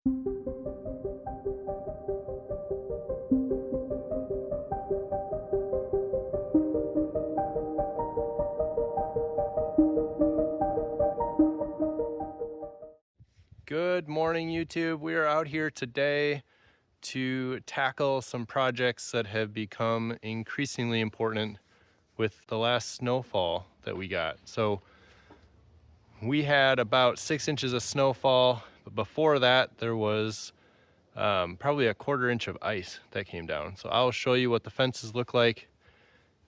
Good morning, YouTube. We are out here today to tackle some projects that have become increasingly important with the last snowfall that we got. So we had about 6 inches of snowfall, but before that there was probably a 1/4 inch of ice that came down. So I'll show you what the fences look like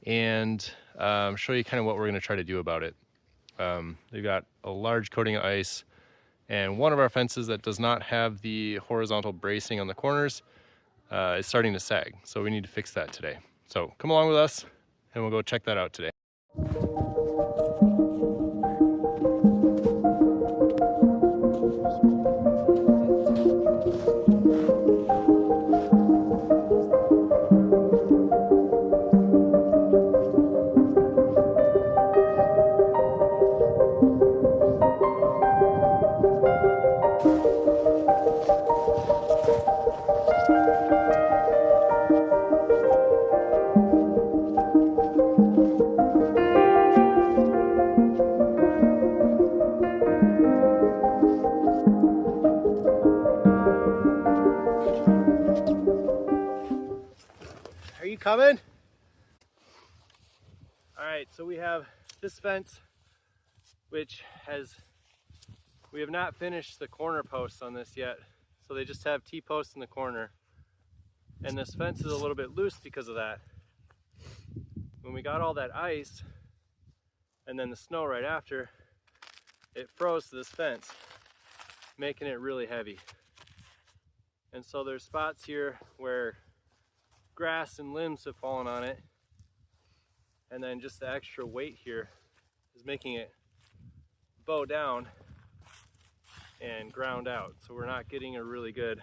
and show you kind of what we're going to try to do about it. They've got a large coating of ice, and one of our fences that does not have the horizontal bracing on the corners is starting to sag. So we need to fix that today. So come along with us and we'll go check that out today. Are you coming? All right, so we have this fence, which we have not finished the corner posts on this yet. So they just have T-posts in the corner. And this fence is a little bit loose because of that. When we got all that ice and then the snow right after, it froze to this fence, making it really heavy. And so there's spots here where grass and limbs have fallen on it, and then just the extra weight here is making it bow down and ground out. So we're not getting a really good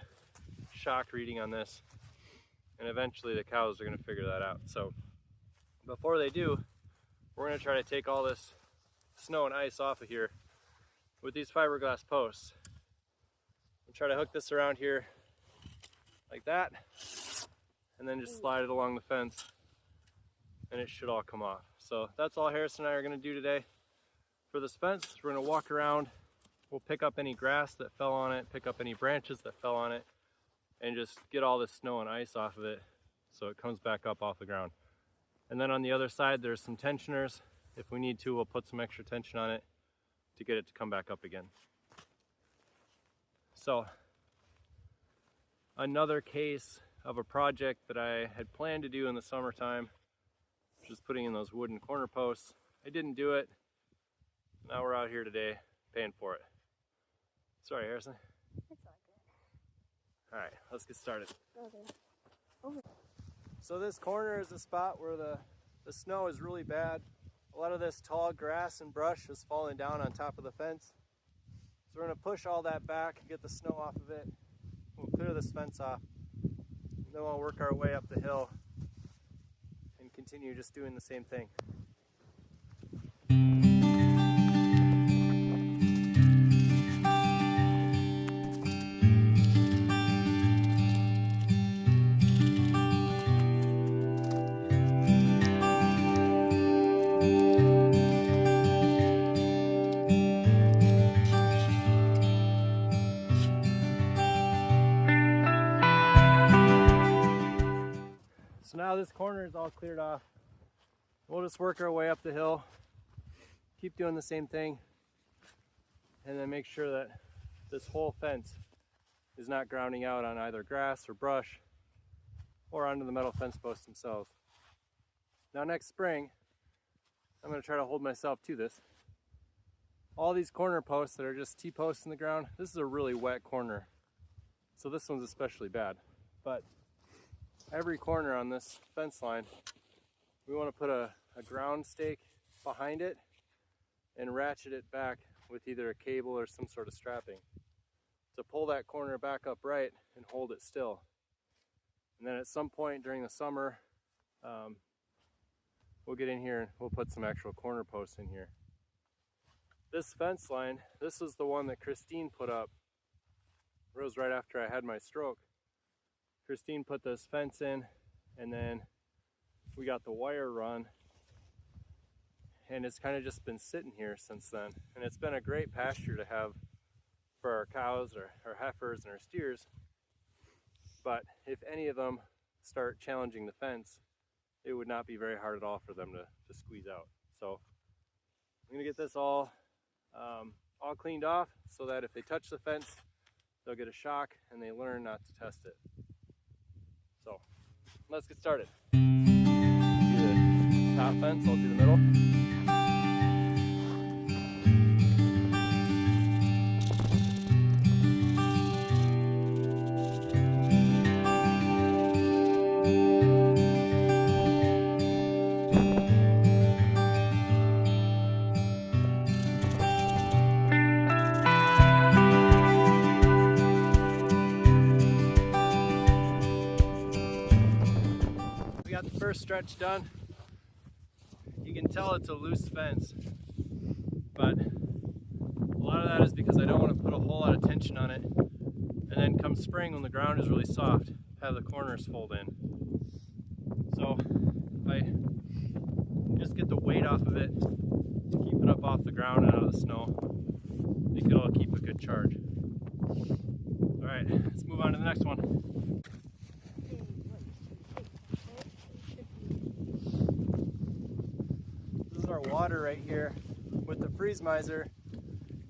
shock reading on this, and eventually the cows are going to figure that out. So before they do, we're going to try to take all this snow and ice off of here with these fiberglass posts. We'll try to hook this around here like that, and then just slide it along the fence, and it should all come off. So that's all Harrison and I are going to do today for this fence. We're going to walk around, we'll pick up any grass that fell on it, pick up any branches that fell on it, and just get all this snow and ice off of it so it comes back up off the ground. And then on the other side there's some tensioners. If we need to, we'll put some extra tension on it to get it to come back up again. So another case of a project that I had planned to do in the summertime, just putting in those wooden corner posts. I didn't do it. Now we're out here today paying for it. Sorry, Harrison. It's all good. All right, let's get started. Okay. Over. So this corner is a spot where the snow is really bad. A lot of this tall grass and brush is falling down on top of the fence. So we're going to push all that back and get the snow off of it. We'll clear this fence off. Then we'll work our way up the hill and continue just doing the same thing. So now this corner is all cleared off. We'll just work our way up the hill, keep doing the same thing, and then make sure that this whole fence is not grounding out on either grass or brush or onto the metal fence posts themselves. Now next spring, I'm going to try to hold myself to this. All these corner posts that are just T-posts in the ground, this is a really wet corner. So this one's especially bad. But every corner on this fence line, we want to put a ground stake behind it and ratchet it back with either a cable or some sort of strapping to pull that corner back upright and hold it still. And then at some point during the summer, we'll get in here and we'll put some actual corner posts in here. This fence line, this is the one that Christine put up It was right after I had my stroke. Christine put this fence in, and then we got the wire run, and it's kind of just been sitting here since then. And it's been a great pasture to have for our cows or our heifers and our steers. But if any of them start challenging the fence, it would not be very hard at all for them to squeeze out. So I'm gonna get this all cleaned off so that if they touch the fence, they'll get a shock and they learn not to test it. So let's get started. Do the top fence, I'll do the middle. First stretch done. You can tell it's a loose fence, but a lot of that is because I don't want to put a whole lot of tension on it, and then come spring when the ground is really soft, have the corners fold in. So if I just get the weight off of it, keep it up off the ground and out of the snow, I think it'll keep a good charge. Alright, let's move on to the next one. Our water right here with the freeze miser.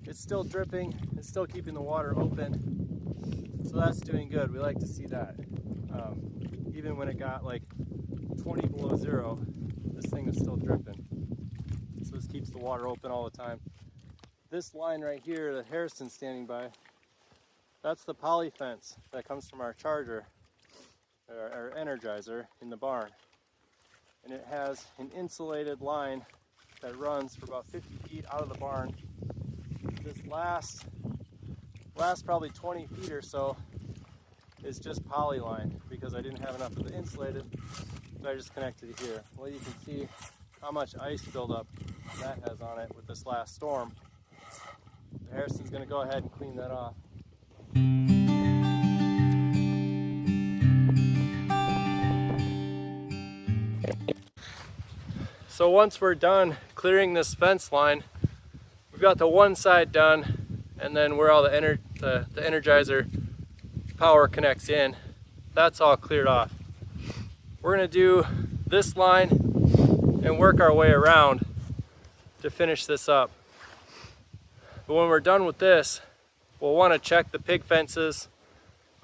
It's still dripping, it's still keeping the water open, so that's doing good. We like to see that. Even when it got like 20 below zero, this thing is still dripping, so this keeps the water open all the time. This line right here that Harrison's standing by, that's the poly fence that comes from our charger, our energizer in the barn, and it has an insulated line that runs for about 50 feet out of the barn. This last probably 20 feet or so is just poly line because I didn't have enough of the insulated, so I just connected it here. Well, you can see how much ice buildup that has on it with this last storm. So Harrison's gonna go ahead and clean that off. So once we're done clearing this fence line, we've got the one side done, and then where all the Energizer power connects in, that's all cleared off. We're gonna do this line and work our way around to finish this up. But when we're done with this, we'll wanna check the pig fences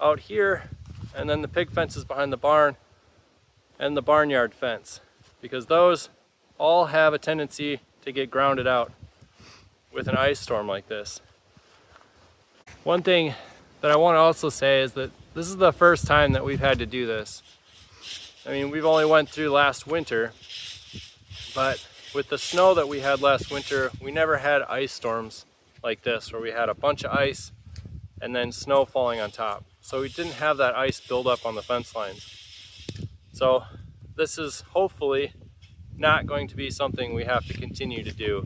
out here, and then the pig fences behind the barn, and the barnyard fence, because those all have a tendency to get grounded out with an ice storm like this. One thing that I want to also say is that this is the first time that we've had to do this. I mean, we've only went through last winter, but with the snow that we had last winter, we never had ice storms like this where we had a bunch of ice and then snow falling on top. So we didn't have that ice build up on the fence lines. So this is hopefully not going to be something we have to continue to do,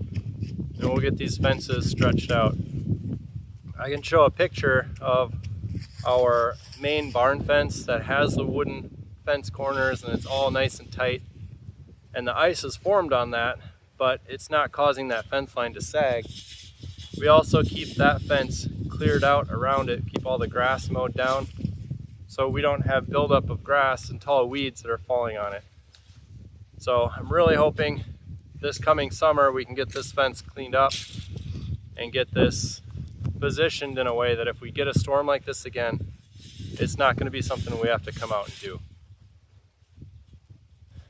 and we'll get these fences stretched out. I can show a picture of our main barn fence that has the wooden fence corners, and it's all nice and tight, and the ice is formed on that, but it's not causing that fence line to sag. We also keep that fence cleared out around it, keep all the grass mowed down, so we don't have buildup of grass and tall weeds that are falling on it. So I'm really hoping this coming summer we can get this fence cleaned up and get this positioned in a way that if we get a storm like this again, it's not going to be something we have to come out and do.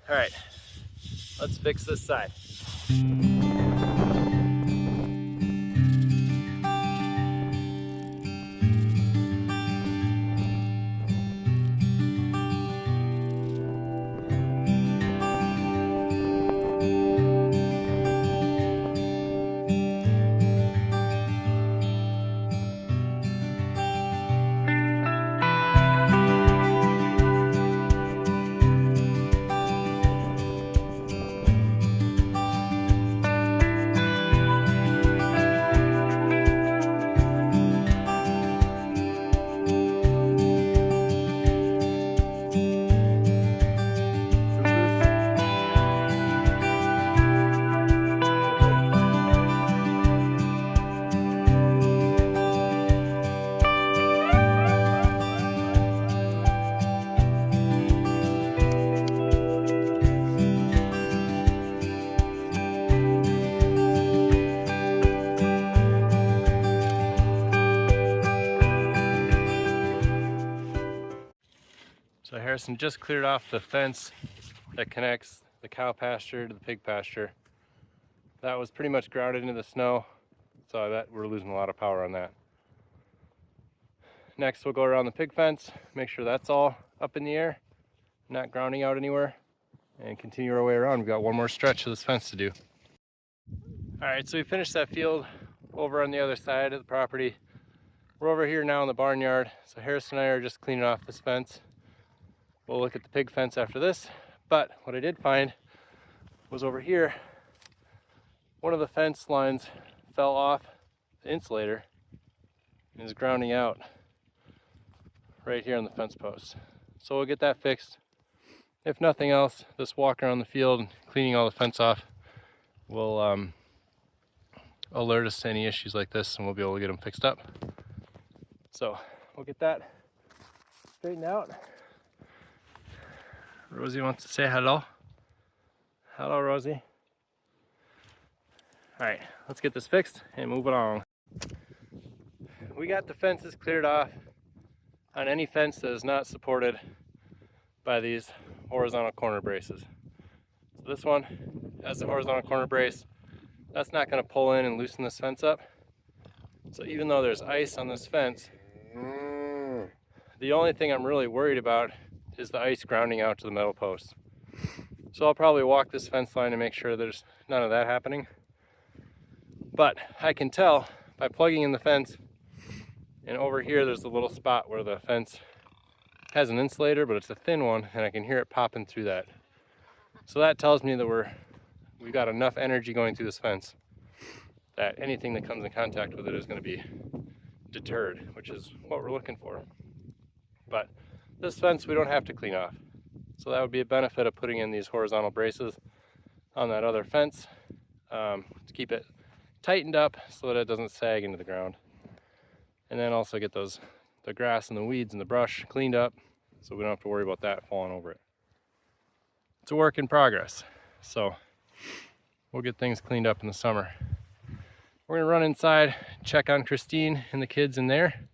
All right, let's fix this side. So Harrison just cleared off the fence that connects the cow pasture to the pig pasture. That was pretty much grounded into the snow, so I bet we're losing a lot of power on that. Next we'll go around the pig fence, make sure that's all up in the air, not grounding out anywhere, and continue our way around. We've got one more stretch of this fence to do. Alright, so we finished that field over on the other side of the property. We're over here now in the barnyard, so Harrison and I are just cleaning off this fence. We'll look at the pig fence after this, but what I did find was over here, one of the fence lines fell off the insulator and is grounding out right here on the fence post. So we'll get that fixed. If nothing else, this walk around the field and cleaning all the fence off will alert us to any issues like this, and we'll be able to get them fixed up. So we'll get that straightened out. Rosie wants to say hello. Hello, Rosie. All right, let's get this fixed and move along. We got the fences cleared off on any fence that is not supported by these horizontal corner braces. So this one has the horizontal corner brace. That's not going to pull in and loosen this fence up. So even though there's ice on this fence, the only thing I'm really worried about is the ice grounding out to the metal posts. So I'll probably walk this fence line to make sure there's none of that happening. But I can tell by plugging in the fence, and over here there's a little spot where the fence has an insulator, but it's a thin one, and I can hear it popping through that. So that tells me that we've got enough energy going through this fence that anything that comes in contact with it is going to be deterred, which is what we're looking for. But this fence we don't have to clean off. So that would be a benefit of putting in these horizontal braces on that other fence to keep it tightened up so that it doesn't sag into the ground. And then also get the grass and the weeds and the brush cleaned up so we don't have to worry about that falling over it. It's a work in progress. So we'll get things cleaned up in the summer. We're gonna run inside, check on Christine and the kids in there,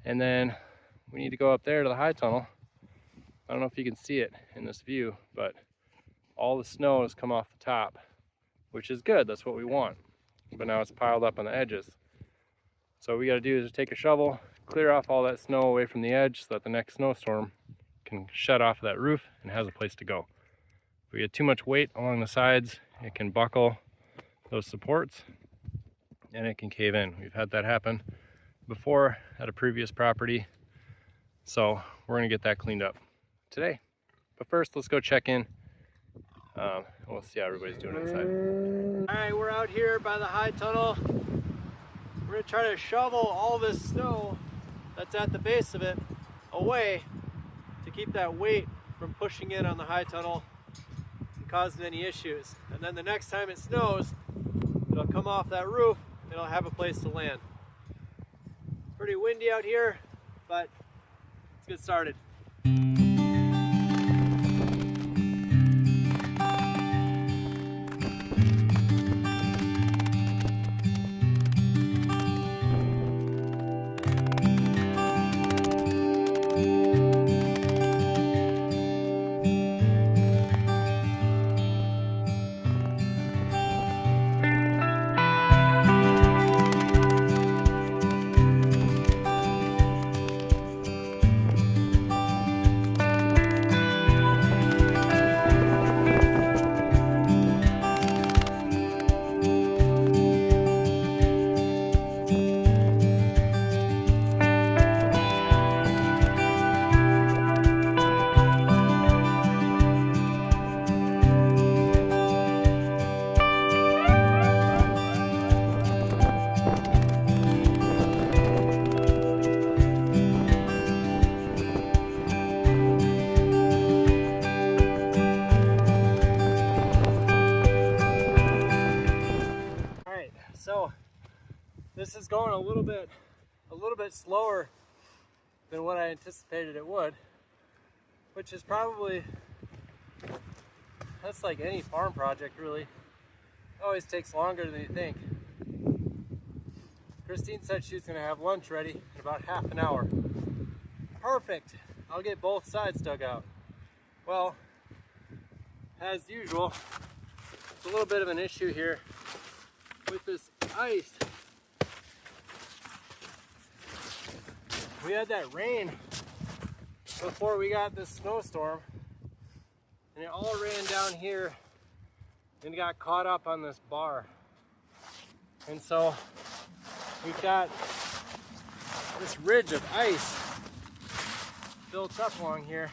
and then we need to go up there to the high tunnel. I don't know if you can see it in this view, but all the snow has come off the top, which is good, that's what we want. But now it's piled up on the edges. So what we gotta do is just take a shovel, clear off all that snow away from the edge so that the next snowstorm can shed off of that roof and has a place to go. If we get too much weight along the sides, it can buckle those supports and it can cave in. We've had that happen before at a previous property. So we're gonna get that cleaned up today. But first, let's go check in. We'll see how everybody's doing inside. All right, we're out here by the high tunnel. We're gonna try to shovel all this snow that's at the base of it away to keep that weight from pushing in on the high tunnel and causing any issues. And then the next time it snows, it'll come off that roof and it'll have a place to land. It's pretty windy out here, but let's get started. So this is going a little bit slower than what I anticipated it would, which is probably, that's like any farm project really. It always takes longer than you think. Christine said she was going to have lunch ready in about half an hour. Perfect. I'll get both sides dug out. Well, as usual, it's a little bit of an issue here with this ice. We had that rain before we got this snowstorm, and it all ran down here and got caught up on this bar. And so we've got this ridge of ice built up along here,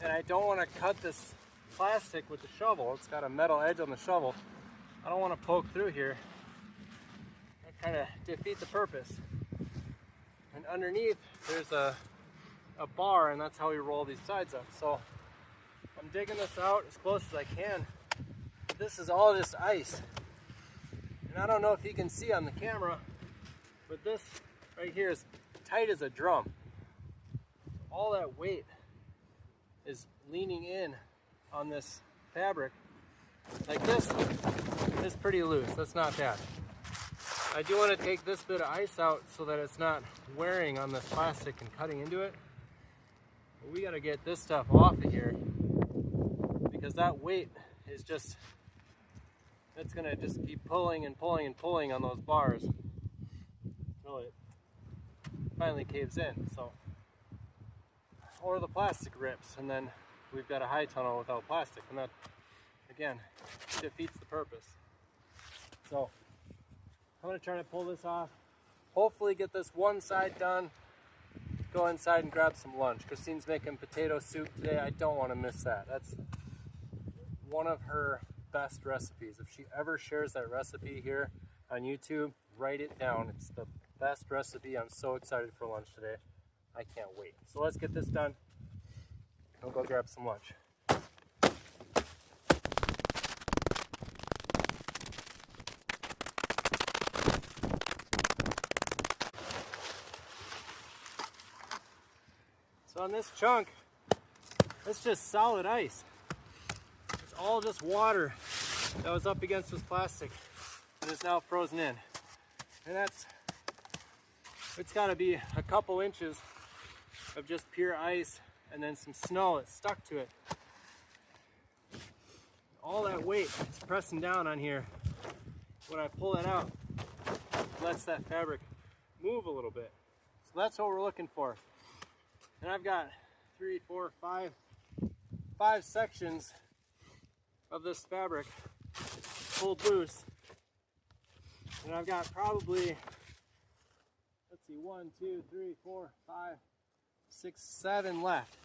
and I don't want to cut this plastic with the shovel. It's got a metal edge on the shovel. I don't want to poke through here. That kind of defeat the purpose. And underneath there's a bar, and that's how we roll these sides up. So I'm digging this out as close as I can. This is all just ice. And I don't know if you can see on the camera, but this right here is tight as a drum. All that weight is leaning in on this fabric. Like this is pretty loose. That's not bad. I do want to take this bit of ice out so that it's not wearing on this plastic and cutting into it. But we got to get this stuff off of here, because that weight is just, it's going to just keep pulling and pulling and pulling on those bars until it finally caves in. So, or the plastic rips, and then we've got a high tunnel without plastic, and that again defeats the purpose. So I'm going to try to pull this off, hopefully get this one side done, go inside and grab some lunch. Christine's making potato soup today. I don't want to miss that. That's one of her best recipes. If she ever shares that recipe here on YouTube, write it down. It's the best recipe. I'm so excited for lunch today. I can't wait. So let's get this done. We'll go grab some lunch. So on this chunk, it's just solid ice. It's all just water that was up against this plastic and is now frozen in. And it's got to be a couple inches of just pure ice and then some snow that's stuck to it. All that weight is pressing down on here. When I pull it out, it lets that fabric move a little bit. So that's what we're looking for. And I've got 3, 4, 5 sections of this fabric pulled loose. And I've got probably, let's see, 1, 2, 3, 4, 5, 6, 7 left.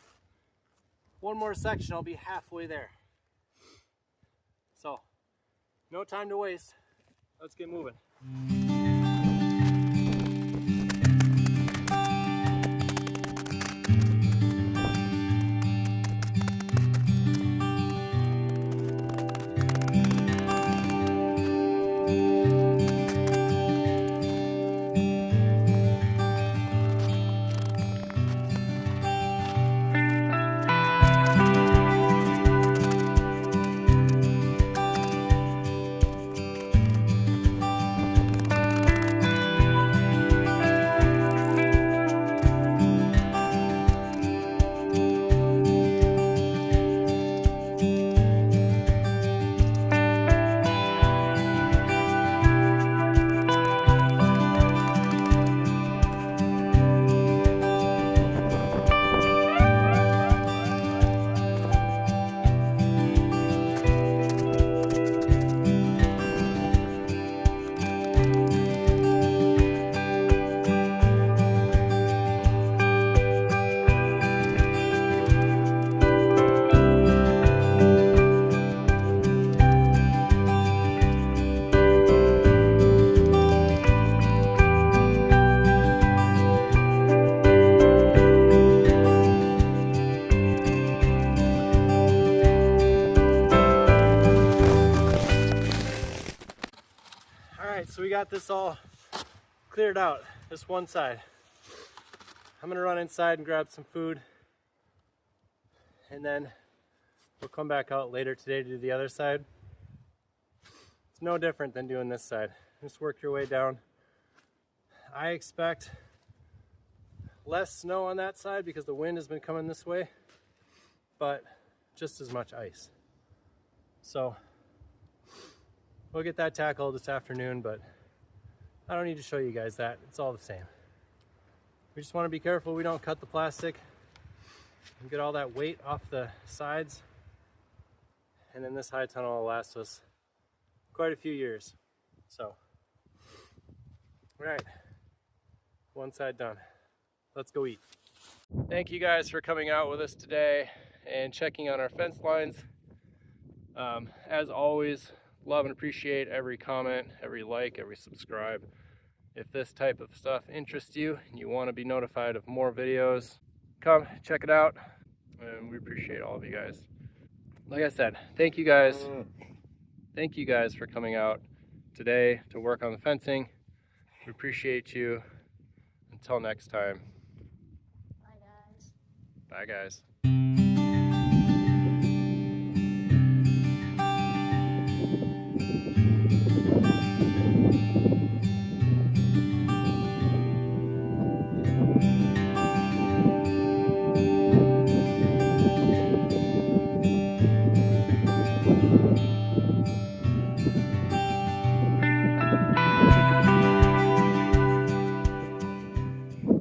One more section, I'll be halfway there. So, no time to waste. Let's get moving. So we got this all cleared out, this one side. I'm gonna run inside and grab some food, and then we'll come back out later today to do the other side. It's no different than doing this side. Just work your way down. I expect less snow on that side because the wind has been coming this way, but just as much ice. So we'll get that tackled this afternoon, but I don't need to show you guys that. It's all the same. We just want to be careful we don't cut the plastic and get all that weight off the sides. And then this high tunnel will last us quite a few years. So, all right, one side done. Let's go eat. Thank you guys for coming out with us today and checking on our fence lines. As always, love and appreciate every comment, every like, every subscribe. If this type of stuff interests you and you want to be notified of more videos, come check it out. And we appreciate all of you guys. Like I said, thank you guys. Thank you guys for coming out today to work on the fencing. We appreciate you. Until next time. Bye, guys. Bye, guys.